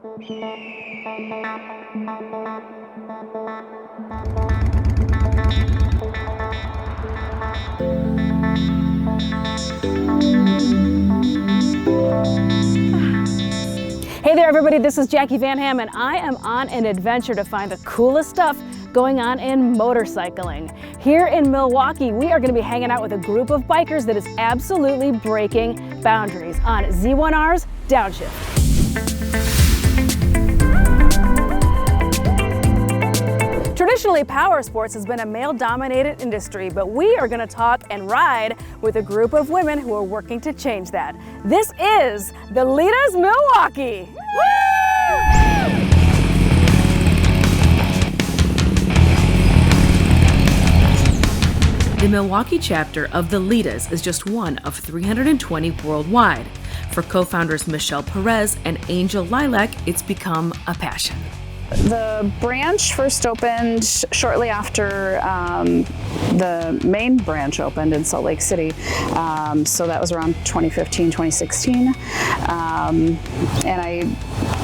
Hey there everybody, this is Jackie Van Ham and I am on an adventure to find the coolest stuff going on in motorcycling. Here in Milwaukee, we are going to be hanging out with a group of bikers that is absolutely breaking boundaries on Z1R's Downshift. Traditionally, power sports has been a male-dominated industry, but we are going to talk and ride with a group of women who are working to change that. This is the Litas Milwaukee. The Milwaukee chapter of the Litas is just one of 320 worldwide. For co-founders Michelle Perez and Angel Lilac, it's become a passion. The branch first opened shortly after the main branch opened in Salt Lake City. So that was around 2015, 2016. And I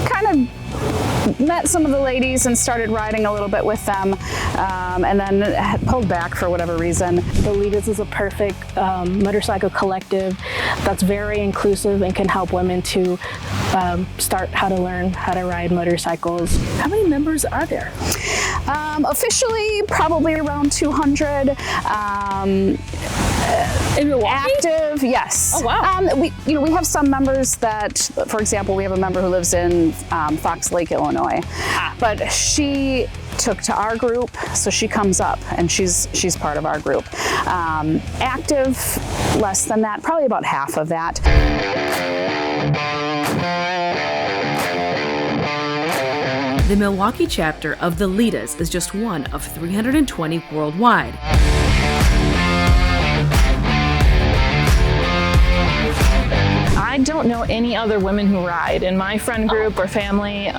kind of met some of the ladies and started riding a little bit with them, and then pulled back for whatever reason. The Litas is a perfect motorcycle collective that's very inclusive and can help women to start how to learn how to ride motorcycles. How many members are there? Officially, probably around 200. In Milwaukee? Active, yes. Oh wow. We have some members that, for example, we have a member who lives in Fox Lake, Illinois, but she took to our group, so she comes up and she's part of our group. Active, less than that, probably about half of that. The Milwaukee chapter of the Litas is just one of 320 worldwide. I don't know any other women who ride in my friend group or family,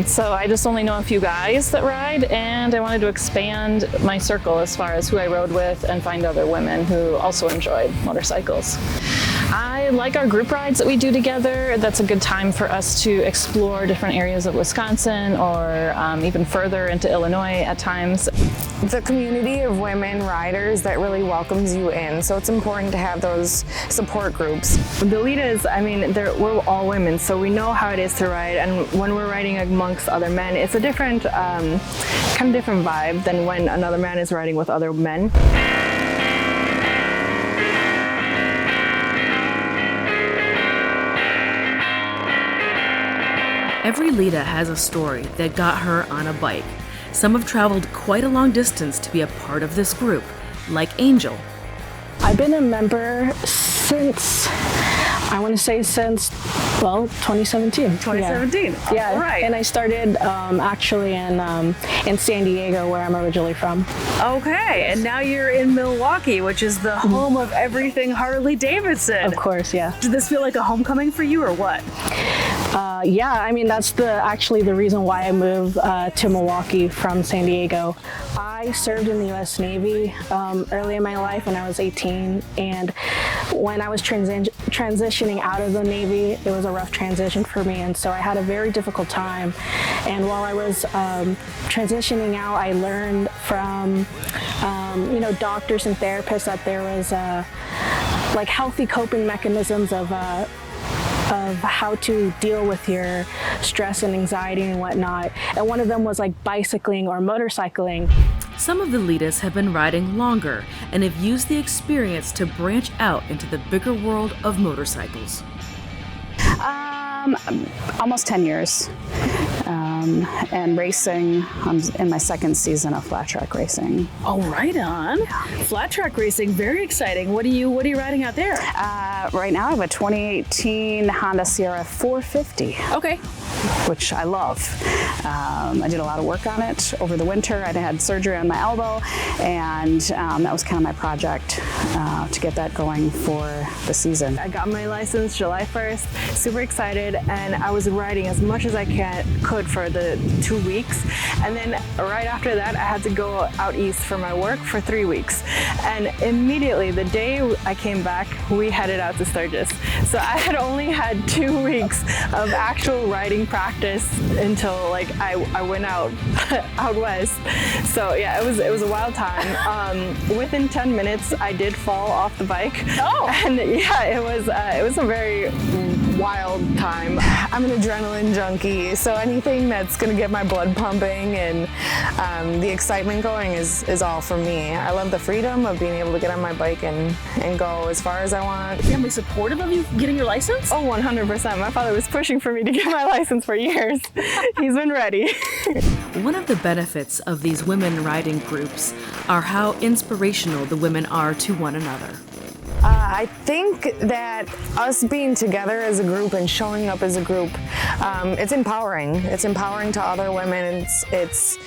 so I just only know a few guys that ride, and I wanted to expand my circle as far as who I rode with and find other women who also enjoyed motorcycles. I like our group rides that we do together. That's a good time for us to explore different areas of Wisconsin or even further into Illinois at times. It's a community of women riders that really welcomes you in, so it's important to have those support groups. The Litas, I mean, we're all women, so we know how it is to ride, and when we're riding amongst other men, it's a different, kind of different vibe than when another man is riding with other men. Every Lita has a story that got her on a bike. Some have traveled quite a long distance to be a part of this group, like Angel. I've been a member since, I want to say since, well, 2017. 2017. Yeah, All right. And I started actually in San Diego, where I'm originally from. Okay, and now you're in Milwaukee, which is the home of everything Harley Davidson. Of course, yeah. Did this feel like a homecoming for you or what? Yeah, I mean, that's actually the reason why I moved to Milwaukee from San Diego. I served in the U.S. Navy early in my life when I was 18, and when I was transitioning out of the Navy, it was a rough transition for me, and so I had a very difficult time. And while I was transitioning out, I learned from doctors and therapists that there was like healthy coping mechanisms of how to deal with your stress and anxiety and whatnot. And one of them was like bicycling or motorcycling. Some of the Litas have been riding longer and have used the experience to branch out into the bigger world of motorcycles. Almost 10 years. And racing, I'm in my second season of flat track racing. Oh, right on. Flat track racing, very exciting. What are you riding out there? Right now I have a 2018 Honda Sierra 450. Okay. Which I love. I did a lot of work on it over the winter. I had surgery on my elbow, and that was kind of my project to get that going for the season. I got my license July 1st, super excited, and I was riding as much as I could neighborhood for the 2 weeks. And then right after that, I had to go out east for my work for 3 weeks. And immediately, the day I came back, we headed out to Sturgis. So I had only had 2 weeks of actual riding practice until like I went out out west. So yeah, it was a wild time. Within 10 minutes, I did fall off the bike. Oh! And yeah, it was a very wild time. I'm an adrenaline junkie, so anything that's gonna get my blood pumping and the excitement going is all for me. I love the freedom of being able to get on my bike and go as far as I want. Family supportive of you getting your license? Oh, 100%. My father was pushing for me to get my license for years. He's been ready. One of the benefits of these women riding groups are how inspirational the women are to one another. I think that us being together as a group and showing up as a group, it's empowering. It's empowering to other women. It's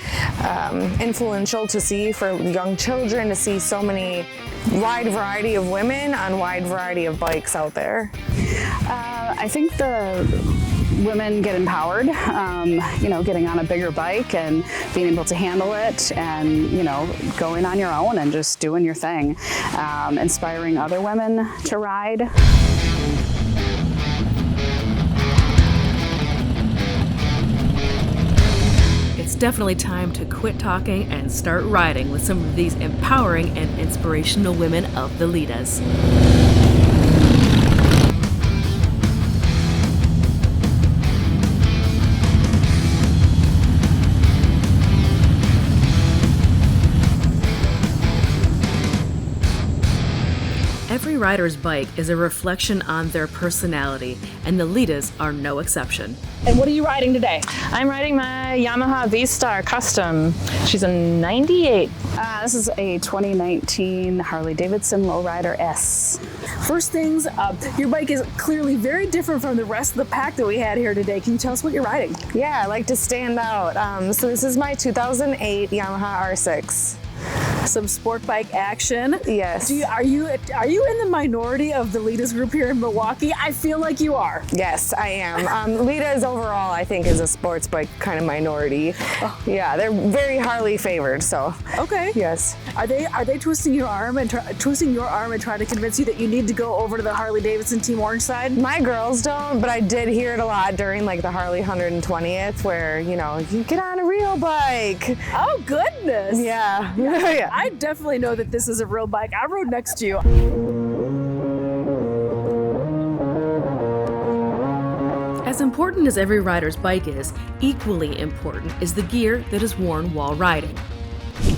influential to see for young children to see so many wide variety of women on wide variety of bikes out there. I think the women get empowered, getting on a bigger bike and being able to handle it and, going on your own and just doing your thing, inspiring other women to ride. It's definitely time to quit talking and start riding with some of these empowering and inspirational women of the Litas. Every rider's bike is a reflection on their personality, and the Litas are no exception. And what are you riding today? I'm riding my Yamaha V-Star Custom. She's a 98. This is a 2019 Harley-Davidson Lowrider S. First things up, your bike is clearly very different from the rest of the pack that we had here today. Can you tell us what you're riding? Yeah, I like to stand out. So this is my 2008 Yamaha R6. Some sport bike action. Yes. Are you in the minority of the Litas group here in Milwaukee? I feel like you are. Yes, I am. Litas overall, I think, is a sports bike kind of minority. Oh. Yeah, they're very Harley favored. So. Okay. Yes. Are they twisting your arm and trying to convince you that you need to go over to the Harley Davidson Team Orange side? My girls don't, but I did hear it a lot during like the Harley 120th, where you get on a real bike. Oh goodness. Yeah. Yeah. I definitely know that this is a real bike. I rode next to you. As important as every rider's bike is, equally important is the gear that is worn while riding.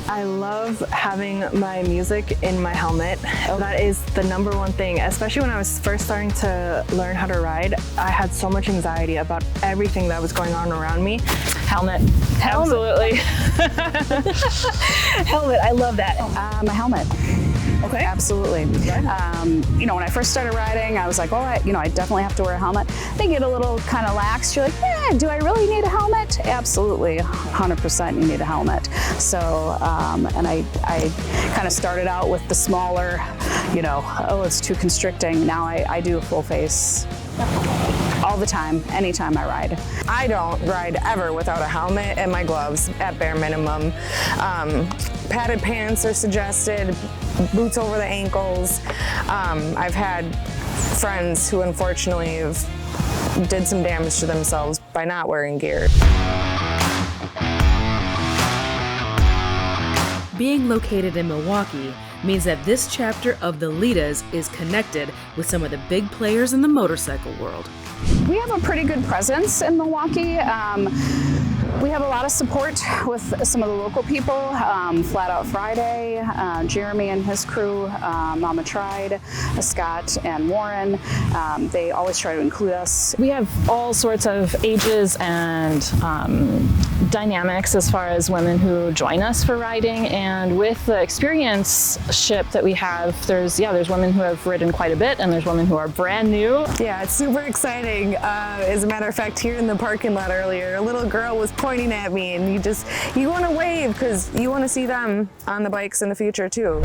I love having my music in my helmet. That is the number one thing, especially when I was first starting to learn how to ride. I had so much anxiety about everything that was going on around me. Helmet. Absolutely. Helmet, I love that. My helmet. Okay. Absolutely. When I first started riding, I was like, I definitely have to wear a helmet. They get a little kind of lax. You're like, do I really need a helmet? Absolutely, 100% you need a helmet. So, and I kind of started out with the smaller, it's too constricting. Now I do a full face. All the time, anytime I ride. I don't ride ever without a helmet and my gloves at bare minimum. Padded pants are suggested, boots over the ankles. I've had friends who unfortunately did some damage to themselves by not wearing gear. Being located in Milwaukee means that this chapter of the Litas is connected with some of the big players in the motorcycle world. We have a pretty good presence in Milwaukee. We have a lot of support with some of the local people, Flat Out Friday, Jeremy and his crew, Mama Tried, Scott and Warren. They always try to include us. We have all sorts of ages and dynamics as far as women who join us for riding, and with the experience ship that we have, there's women who have ridden quite a bit and there's women who are brand new. Yeah, it's super exciting. As a matter of fact, here in the parking lot earlier, a little girl was pointing at me, and you want to wave because you want to see them on the bikes in the future too.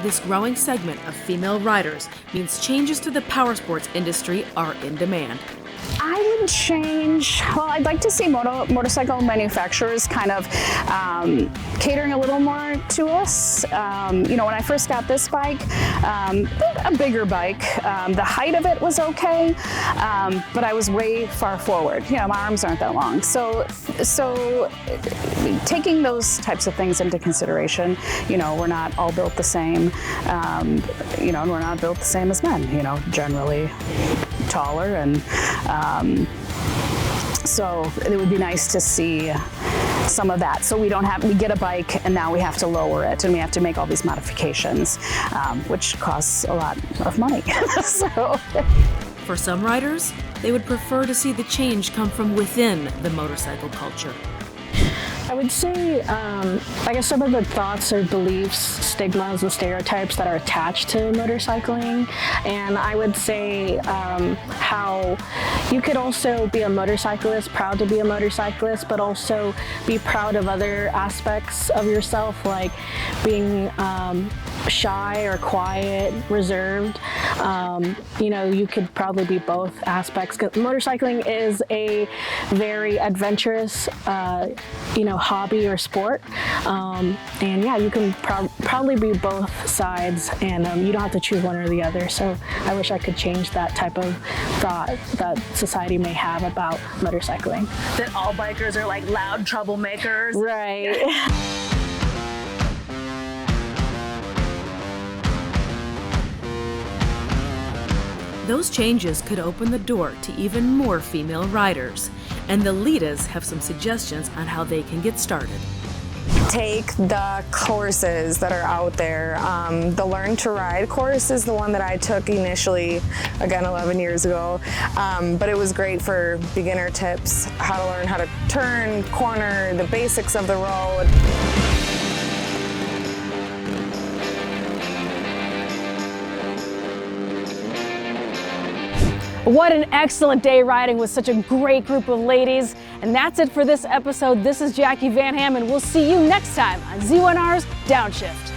This growing segment of female riders means changes to the power sports industry are in demand. I would change, well, I'd like to see motorcycle manufacturers kind of catering a little more to us. You know, when I first got this bike, a bigger bike, the height of it was okay, but I was way far forward. You know, my arms aren't that long. So taking those types of things into consideration, you know, we're not all built the same, you know, and we're not built the same as men, you know, generally taller, and so it would be nice to see some of that. So we get a bike and now we have to lower it and we have to make all these modifications, which costs a lot of money. So. For some riders, they would prefer to see the change come from within the motorcycle culture. I would say, I guess some of the thoughts or beliefs, stigmas, and stereotypes that are attached to motorcycling. And I would say how you could also be a motorcyclist, proud to be a motorcyclist, but also be proud of other aspects of yourself, like being shy or quiet, reserved. You know, you could probably be both aspects. 'Cause motorcycling is a very adventurous, you know, hobby or sport. And yeah, you can probably be both sides, and you don't have to choose one or the other. So I wish I could change that type of thought that society may have about motorcycling. That all bikers are like loud troublemakers. Right. Those changes could open the door to even more female riders, and the Litas have some suggestions on how they can get started. Take the courses that are out there. The Learn to Ride course is the one that I took initially, again 11 years ago, but it was great for beginner tips, how to learn how to turn, corner, the basics of the road. What an excellent day riding with such a great group of ladies. And that's it for this episode. This is Jackie Van Ham, and we'll see you next time on Z1R's Downshift.